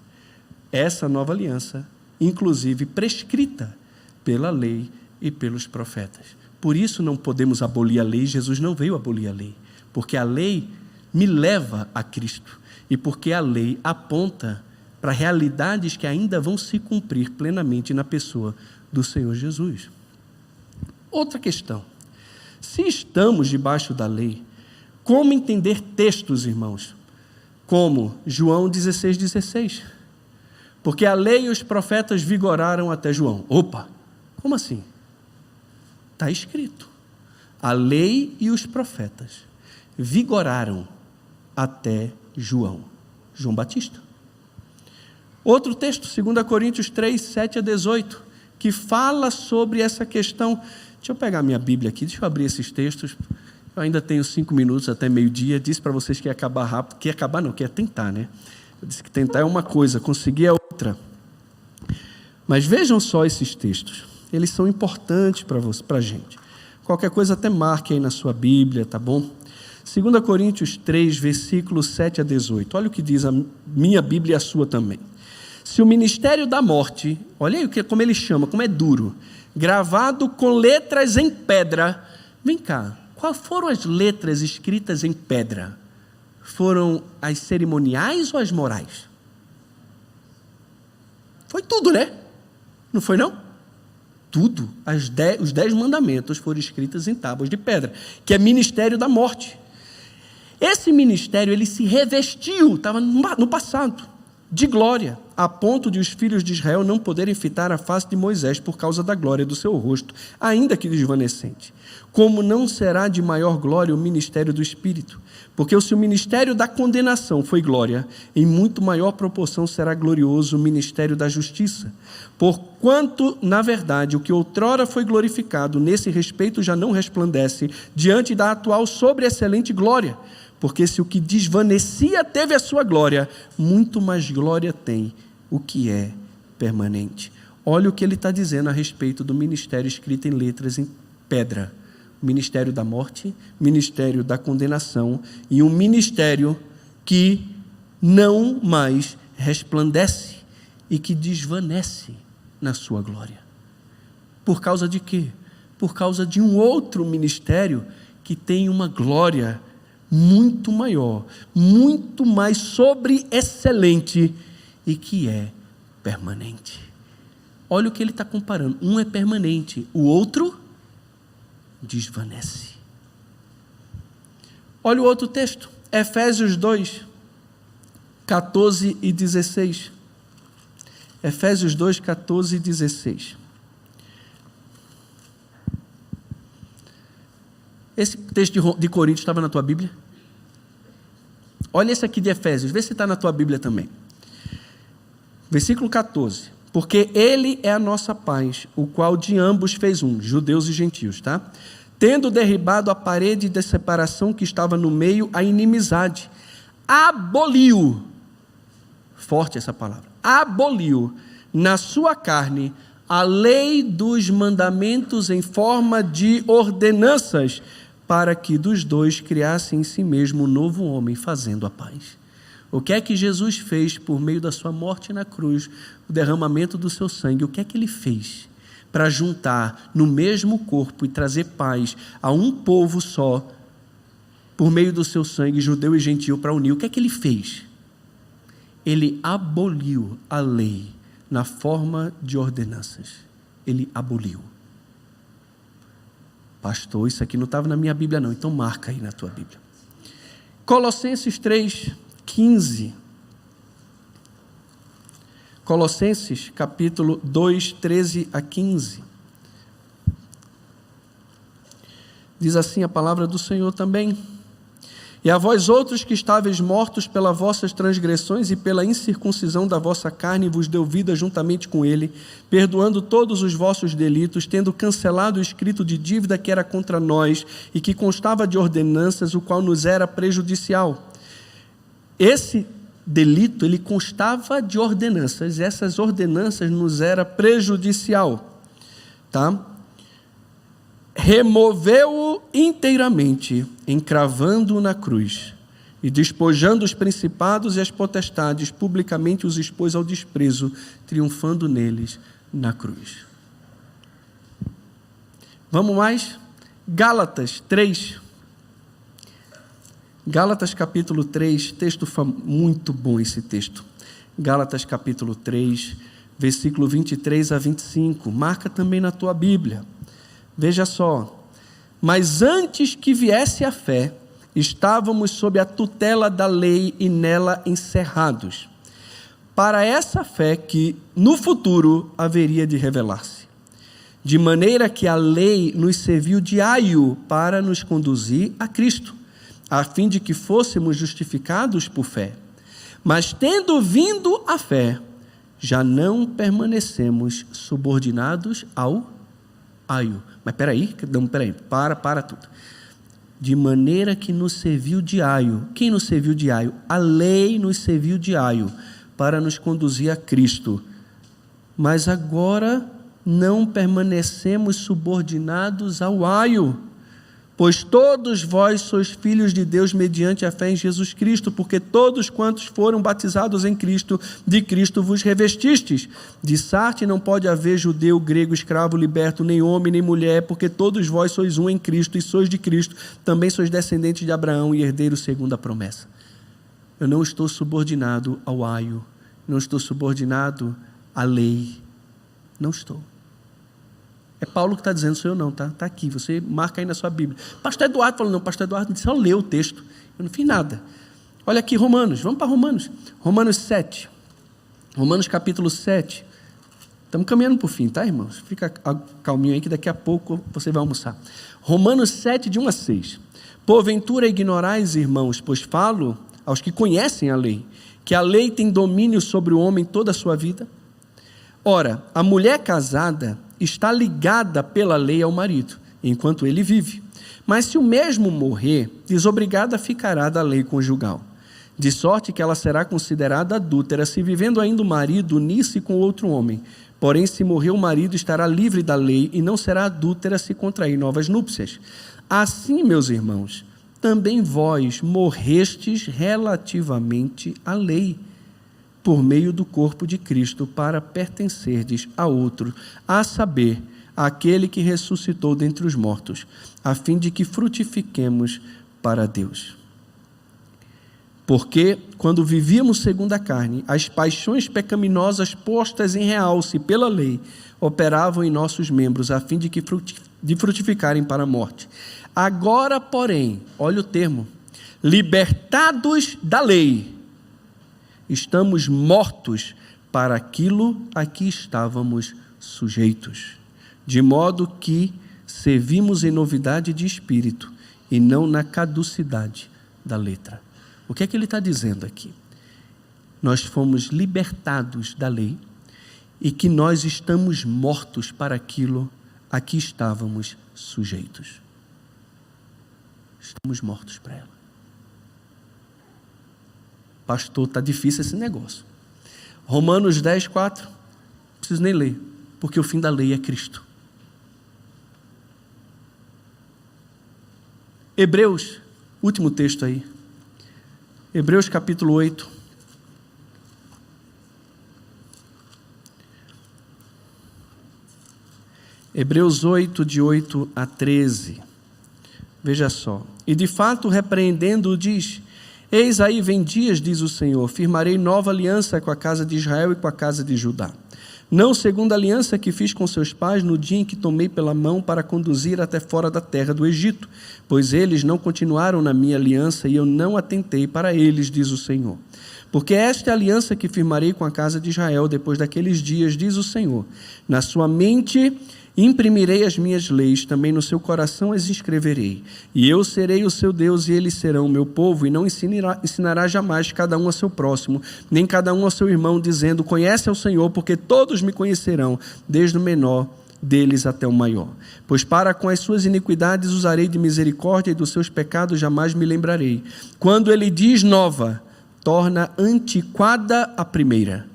Essa nova aliança, inclusive prescrita pela lei e pelos profetas. Por isso não podemos abolir a lei. Jesus não veio abolir a lei, porque a lei me leva a Cristo e porque a lei aponta para realidades que ainda vão se cumprir plenamente na pessoa do Senhor Jesus. Outra questão: se estamos debaixo da lei, como entender textos, irmãos, como João 16,16? Porque a lei e os profetas vigoraram até João. Opa, como assim? Está escrito: a lei e os profetas vigoraram até João Batista. Outro texto, 2 Coríntios 3, 7 a 18, que fala sobre essa questão. Deixa eu pegar minha Bíblia aqui, deixa eu abrir esses textos. Eu ainda tenho 5 minutos até meio-dia. Disse para vocês que ia acabar rápido. Que ia acabar não, que ia tentar, né? Eu disse que tentar é uma coisa, conseguir é outra. Mas vejam só esses textos. Eles são importantes para a gente. Qualquer coisa até marque aí na sua Bíblia, tá bom? 2 Coríntios 3, versículos 7 a 18. Olha o que diz a minha Bíblia e a sua também. Se o ministério da morte, olha aí como ele chama, como é duro, gravado com letras em pedra. Vem cá, quais foram as letras escritas em pedra? Foram as cerimoniais ou as morais? Foi tudo, né? Não foi não? Tudo. Os 10 mandamentos foram escritos em tábuas de pedra, que é ministério da morte. Esse ministério, ele se revestiu, estava no passado, de glória, a ponto de os filhos de Israel não poderem fitar a face de Moisés por causa da glória do seu rosto, ainda que desvanecente. Como não será de maior glória o ministério do Espírito? Porque se o ministério da condenação foi glória, em muito maior proporção será glorioso o ministério da justiça. Porquanto, na verdade, o que outrora foi glorificado, nesse respeito já não resplandece, diante da atual sobreexcelente glória. Porque se o que desvanecia teve a sua glória, muito mais glória tem o que é permanente. Olha o que ele está dizendo a respeito do ministério escrito em letras em pedra. O ministério da morte, ministério da condenação e um ministério que não mais resplandece e que desvanece na sua glória. Por causa de quê? Por causa de um outro ministério que tem uma glória muito maior, muito mais sobreexcelente e que é permanente. Olha o que ele está comparando. Um é permanente, o outro desvanece. Olha o outro texto, Efésios 2, 14 e 16. Efésios 2, 14 e 16. Esse texto de Coríntios estava na tua Bíblia? Olha esse aqui de Efésios, vê se está na tua Bíblia também. Versículo 14. Porque ele é a nossa paz, o qual de ambos fez um, judeus e gentios, tá? Tendo derribado a parede de separação que estava no meio, a inimizade. Aboliu, forte essa palavra, aboliu na sua carne a lei dos mandamentos em forma de ordenanças, para que dos dois criasse em si mesmo um novo homem, fazendo a paz. O que é que Jesus fez por meio da sua morte na cruz, o derramamento do seu sangue? O que é que ele fez para juntar no mesmo corpo e trazer paz a um povo só, por meio do seu sangue, judeu e gentil, para unir? O que é que ele fez? Ele aboliu a lei na forma de ordenanças. Ele aboliu. Pastor, isso aqui não estava na minha Bíblia não, então marca aí na tua Bíblia. Colossenses 3, 15. Colossenses capítulo 2, 13 a 15. Diz assim a palavra do Senhor também. E a vós outros que estáveis mortos pelas vossas transgressões e pela incircuncisão da vossa carne, vos deu vida juntamente com ele, perdoando todos os vossos delitos, tendo cancelado o escrito de dívida que era contra nós e que constava de ordenanças, o qual nos era prejudicial. Esse delito, ele constava de ordenanças, essas ordenanças nos era prejudicial, tá? removeu-o inteiramente, encravando-o na cruz, e despojando os principados e as potestades, publicamente os expôs ao desprezo, triunfando neles na cruz. Vamos mais? Gálatas 3. Gálatas capítulo 3, texto muito bom esse texto. Gálatas capítulo 3, versículo 23 a 25. Marca também na tua Bíblia. Veja só. Mas antes que viesse a fé, estávamos sob a tutela da lei e nela encerrados, para essa fé que no futuro haveria de revelar-se. De maneira que a lei nos serviu de aio para nos conduzir a Cristo, a fim de que fôssemos justificados por fé. Mas tendo vindo a fé, já não permanecemos subordinados ao aio. Mas peraí, para tudo. De maneira que nos serviu de aio. Quem nos serviu de aio? A lei nos serviu de aio para nos conduzir a Cristo. Mas agora não permanecemos subordinados ao aio, pois todos vós sois filhos de Deus mediante a fé em Jesus Cristo, porque todos quantos foram batizados em Cristo, de Cristo vos revestistes. De Sarte não pode haver judeu, grego, escravo, liberto, nem homem, nem mulher, porque todos vós sois um em Cristo e sois de Cristo, também sois descendentes de Abraão e herdeiros segundo a promessa. Eu não estou subordinado ao aio, não estou subordinado à lei, não estou. É Paulo que está dizendo, sou eu não, tá? Está aqui, você marca aí na sua Bíblia. Pastor Eduardo falou, não, Pastor Eduardo só leu o texto, eu não fiz nada. Olha aqui, Romanos, vamos para Romanos. Romanos 7, Romanos capítulo 7. Estamos caminhando para o fim, tá, irmãos? Fica calminho aí que daqui a pouco você vai almoçar. Romanos 7, de 1 a 6. Porventura ignorais, irmãos, pois falo aos que conhecem a lei, que a lei tem domínio sobre o homem toda a sua vida. Ora, a mulher casada está ligada pela lei ao marido, enquanto ele vive. Mas se o mesmo morrer, desobrigada ficará da lei conjugal, de sorte que ela será considerada adúltera, se vivendo ainda o marido unir-se com outro homem. Porém, se morrer o marido, estará livre da lei e não será adúltera se contrair novas núpcias. Assim, meus irmãos, também vós morrestes relativamente à lei, por meio do corpo de Cristo, para pertencerdes a outro, a saber, aquele que ressuscitou dentre os mortos, a fim de que frutifiquemos para Deus. Porque, quando vivíamos segundo a carne, as paixões pecaminosas postas em realce pela lei, operavam em nossos membros, a fim de frutificarem para a morte. Agora, porém, olha o termo, libertados da lei, estamos mortos para aquilo a que estávamos sujeitos, de modo que servimos em novidade de espírito e não na caducidade da letra. O que é que ele está dizendo aqui? Nós fomos libertados da lei e que nós estamos mortos para aquilo a que estávamos sujeitos. Estamos mortos para ela. Pastor, está difícil esse negócio. Romanos 10, 4. Não preciso nem ler, porque o fim da lei é Cristo. Hebreus, último texto aí. Hebreus capítulo 8. Hebreus 8, de 8 a 13. Veja só. E de fato, repreendendo-o, diz: eis aí vem dias, diz o Senhor, firmarei nova aliança com a casa de Israel e com a casa de Judá. Não segundo a aliança que fiz com seus pais no dia em que tomei pela mão para conduzir até fora da terra do Egito, pois eles não continuaram na minha aliança e eu não atentei para eles, diz o Senhor. Porque esta é a aliança que firmarei com a casa de Israel depois daqueles dias, diz o Senhor. Na sua mente imprimirei as minhas leis, também no seu coração as escreverei. E eu serei o seu Deus e eles serão o meu povo, e não ensinará jamais cada um a seu próximo, nem cada um a seu irmão, dizendo: conhece ao Senhor, porque todos me conhecerão, desde o menor deles até o maior. Pois para com as suas iniquidades usarei de misericórdia, e dos seus pecados jamais me lembrarei. Quando ele diz nova, torna antiquada a primeira.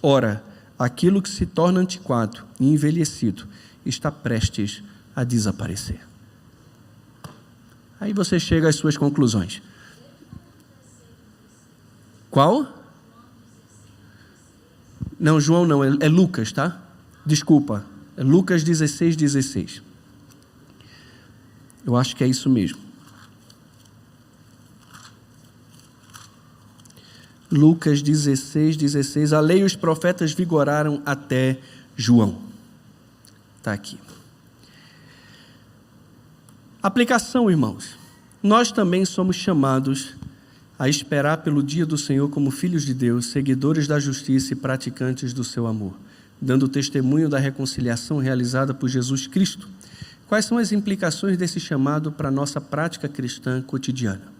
Ora, aquilo que se torna antiquado e envelhecido está prestes a desaparecer. Aí você chega às suas conclusões. Qual? Não, João não, é Lucas, tá? Desculpa, é Lucas 16:16. Eu acho que é isso mesmo. Lucas 16:16. A lei e os profetas vigoraram até João. Está aqui. Aplicação, irmãos. Nós também somos chamados a esperar pelo dia do Senhor como filhos de Deus, seguidores da justiça e praticantes do seu amor, dando testemunho da reconciliação realizada por Jesus Cristo. Quais são as implicações desse chamado para a nossa prática cristã cotidiana?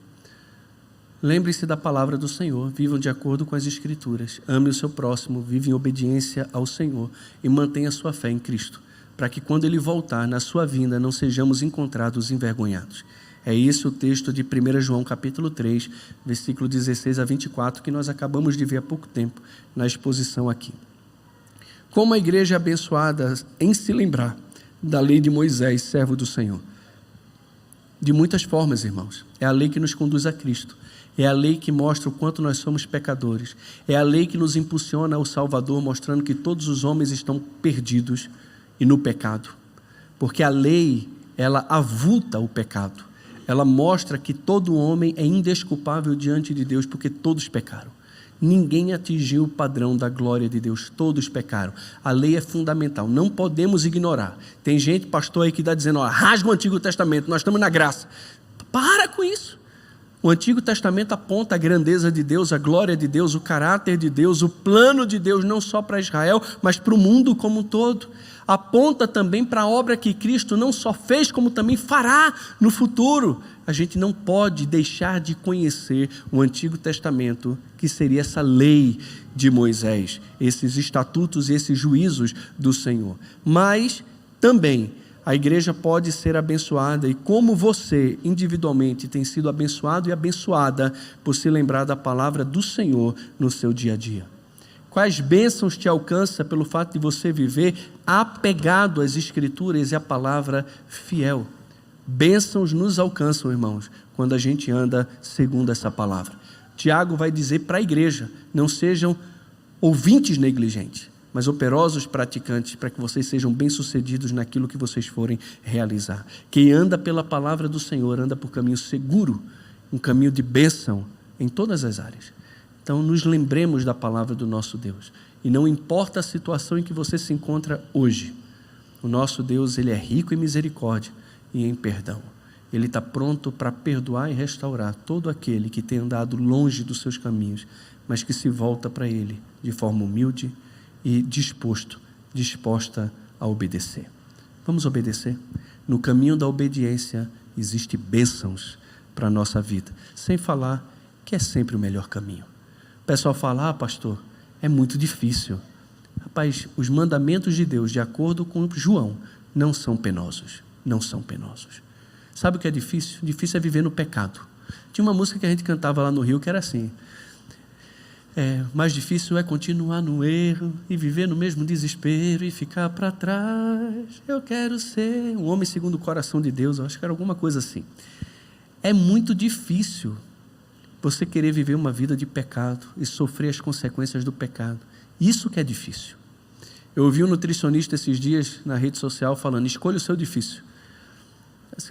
Lembre-se da palavra do Senhor, vivam de acordo com as Escrituras, ame o seu próximo, vive em obediência ao Senhor e mantenha sua fé em Cristo, para que quando Ele voltar, na sua vinda, não sejamos encontrados envergonhados. É esse o texto de 1 João capítulo 3, versículo 16 a 24, que nós acabamos de ver há pouco tempo na exposição aqui. Como a igreja é abençoada em se lembrar da lei de Moisés, servo do Senhor? De muitas formas, irmãos. É a lei que nos conduz a Cristo. É a lei que mostra o quanto nós somos pecadores. É a lei que nos impulsiona ao Salvador, mostrando que todos os homens estão perdidos e no pecado. Porque a lei, ela avulta o pecado. Ela mostra que todo homem é indesculpável diante de Deus, porque todos pecaram. Ninguém atingiu o padrão da glória de Deus, todos pecaram. A lei é fundamental, não podemos ignorar. Tem gente, pastor aí, que está dizendo, rasga o Antigo Testamento, nós estamos na graça. Para com isso. O Antigo Testamento aponta a grandeza de Deus, a glória de Deus, o caráter de Deus, o plano de Deus, não só para Israel, mas para o mundo como um todo. Aponta também para a obra que Cristo não só fez, como também fará no futuro. A gente não pode deixar de conhecer o Antigo Testamento, que seria essa lei de Moisés, esses estatutos e esses juízos do Senhor. Mas também a igreja pode ser abençoada, e como você individualmente tem sido abençoado e abençoada por se lembrar da palavra do Senhor no seu dia a dia. Quais bênçãos te alcança pelo fato de você viver apegado às Escrituras e à palavra fiel? Bênçãos nos alcançam, irmãos, quando a gente anda segundo essa palavra. Tiago vai dizer para a igreja, não sejam ouvintes negligentes, mas operosos praticantes, para que vocês sejam bem-sucedidos naquilo que vocês forem realizar. Quem anda pela palavra do Senhor, anda por caminho seguro, um caminho de bênção em todas as áreas. Então, nos lembremos da palavra do nosso Deus. E não importa a situação em que você se encontra hoje, o nosso Deus, Ele é rico em misericórdia e em perdão. Ele está pronto para perdoar e restaurar todo aquele que tem andado longe dos seus caminhos, mas que se volta para Ele de forma humilde e disposta a obedecer. Vamos obedecer? No caminho da obediência existe bênçãos para a nossa vida, sem falar que é sempre o melhor caminho. O pessoal fala, pastor, é muito difícil. Rapaz, os mandamentos de Deus, de acordo com João, não são penosos. Não são penosos. Sabe o que é difícil? Difícil é viver no pecado. Tinha uma música que a gente cantava lá no Rio que era assim: mais difícil é continuar no erro e viver no mesmo desespero e ficar para trás. Eu quero ser um homem segundo o coração de Deus. Eu acho que era alguma coisa assim. É muito difícil você querer viver uma vida de pecado e sofrer as consequências do pecado. Isso que é difícil. Eu ouvi um nutricionista esses dias na rede social falando, escolha o seu difícil.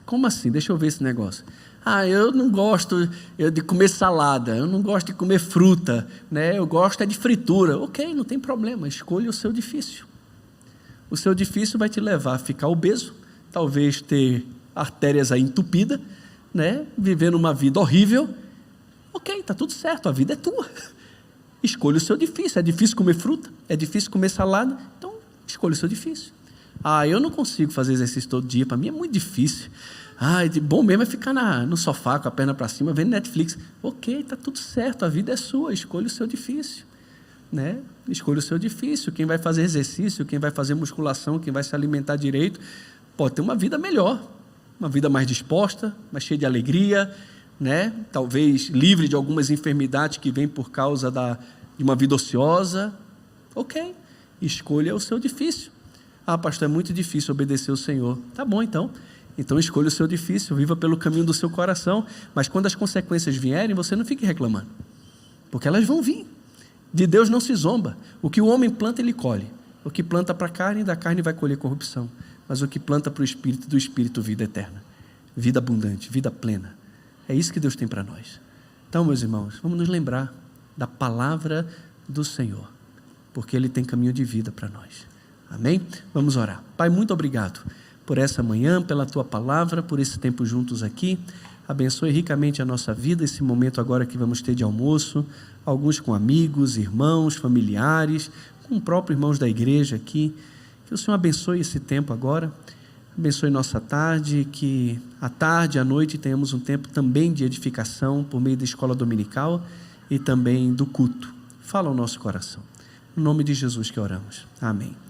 Como assim? Deixa eu ver esse negócio. Eu não gosto de comer salada, eu não gosto de comer fruta, né? Eu gosto de fritura. Ok, não tem problema, escolha o seu difícil. O seu difícil vai te levar a ficar obeso, talvez ter artérias aí entupidas, né? Vivendo uma vida horrível. Ok, está tudo certo, a vida é tua. Escolha o seu difícil. É difícil comer fruta? É difícil comer salada? Então, escolha o seu difícil. Eu não consigo fazer exercício todo dia, para mim é muito difícil. Bom mesmo é ficar no sofá com a perna para cima, vendo Netflix. Ok, está tudo certo, a vida é sua, escolha o seu difícil. Né? Escolha o seu difícil. Quem vai fazer exercício, quem vai fazer musculação, quem vai se alimentar direito, pode ter uma vida melhor, uma vida mais disposta, mais cheia de alegria, né? Talvez livre de algumas enfermidades que vêm por causa de uma vida ociosa. Ok, escolha o seu difícil. Pastor, é muito difícil obedecer o Senhor. Tá bom, então, Então escolha o seu difícil, viva pelo caminho do seu coração, mas quando as consequências vierem, você não fique reclamando, porque elas vão vir. De Deus não se zomba. O que o homem planta, ele colhe. O que planta para a carne, da carne vai colher corrupção. Mas o que planta para o Espírito, do Espírito, vida eterna. Vida abundante, vida plena. É isso que Deus tem para nós. Então, meus irmãos, vamos nos lembrar da palavra do Senhor, porque Ele tem caminho de vida para nós. Amém? Vamos orar. Pai, muito obrigado por essa manhã, pela Tua palavra, por esse tempo juntos aqui. Abençoe ricamente a nossa vida, esse momento agora que vamos ter de almoço, alguns com amigos, irmãos, familiares, com o próprio irmãos da igreja aqui. Que o Senhor abençoe esse tempo agora, abençoe nossa tarde, que à tarde, à noite tenhamos um tempo também de edificação por meio da escola dominical e também do culto. Fala ao nosso coração. No nome de Jesus que oramos. Amém.